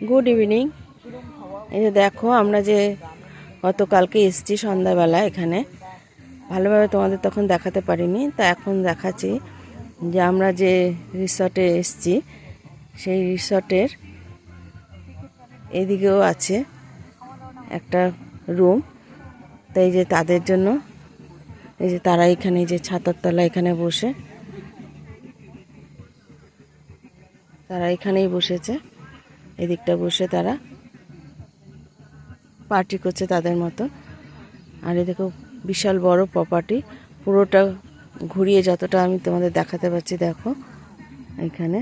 Good evening. এই যে দেখো আমরা যে গতকালকে এসেছি সন্ধ্যাবেলা এখানে, ভালোভাবে তোমাদের তখন দেখাতে পারিনি, তা এখন দেখাচ্ছি যে আমরা যে রিসর্টে এসেছি সেই রিসর্টের এদিকেও আছে একটা রুম। তাই যে তাদের জন্য এই যে তারা এখানে যে ছাতার তলা এখানে বসে, তারা এখানেই বসেছে, এদিকটা বসে তারা পার্টি করছে তাদের মতো। আর এই দেখো বিশাল বড় প্রপার্টি, পুরোটা ঘুরিয়ে যতটা আমি তোমাদের দেখাতে পারছি দেখো এখানে।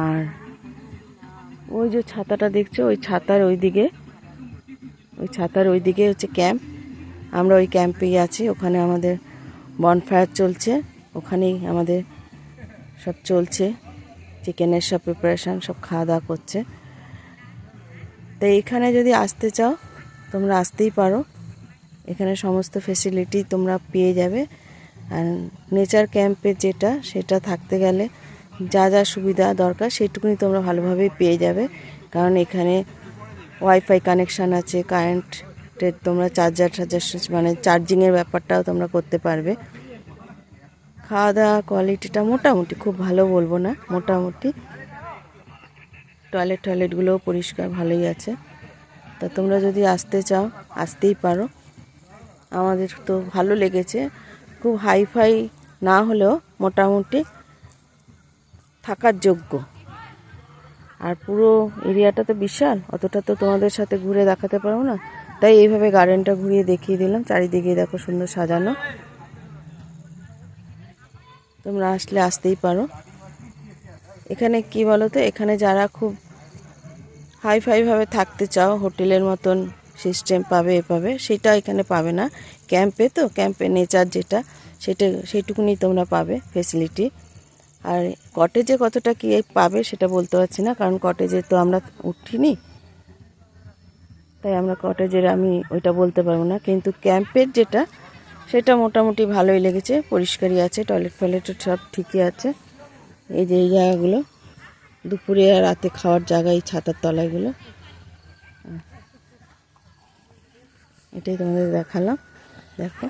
আর ওই যে ছাতাটা দেখছো, ওই ছাতার ওই দিকে হচ্ছে ক্যাম্প। আমরা ওই ক্যাম্পেই আছি, ওখানে আমাদের বনফায়ার চলছে, ওখানেই আমাদের সব চলছে, চিকেনের সব প্রিপারেশান, সব খাওয়া দাওয়া করছে। তো এইখানে যদি আসতে চাও তোমরা আসতেই পারো, এখানে সমস্ত ফেসিলিটি তোমরা পেয়ে যাবে। আর নেচার ক্যাম্পে সেটা থাকতে গেলে যা যা সুবিধা দরকার সেটুকুনি তোমরা ভালোভাবেই পেয়ে যাবে, কারণ এখানে ওয়াইফাই কানেকশান আছে, কারেন্টের তোমরা চার্জার মানে চার্জিংয়ের ব্যাপারটাও তোমরা করতে পারবে। খাওয়া দাওয়া কোয়ালিটিটা মোটামুটি, খুব ভালো বলবো না, মোটামুটি। টয়লেটগুলোও পরিষ্কার ভালোই আছে। তা তোমরা যদি আসতে চাও আসতেই পারো, আমাদের তো ভালো লেগেছে। খুব হাইফাই না হলেও মোটামুটি থাকার যোগ্য। আর পুরো এরিয়াটা তো বিশাল, অতটা তো তোমাদের সাথে ঘুরে দেখাতে পারবো না, তাই এইভাবে গার্ডেনটা ঘুরিয়ে দেখিয়ে দিলাম। চারিদিকে দেখো সুন্দর সাজানো, তোমরা আসতেই পারো। এখানে কি বলো তো, এখানে যারা খুব হাইফাইভাবে থাকতে চাও, হোটেলের মতন সিস্টেম পাবে সেটা এখানে পাবে না। ক্যাম্পে নেচার সেইটুকুনি তোমরা পাবে ফেসিলিটি। আর কটেজে কতটা কি পাবে সেটা বলতে পারছি না, কারণ কটেজে তো আমরা উঠিনি, তাই আমরা কটেজের আমি ওইটা বলতে পারবো না। কিন্তু ক্যাম্পের সেটা মোটামুটি ভালোই লেগেছে, পরিষ্কারই আছে, টয়লেট সব ঠিকই আছে। এই যে এই জায়গাগুলো দুপুরে আর রাতে খাওয়ার জায়গা, এই ছাতার তলাগুলো, এটাই তোমাদের দেখালাম, দেখো।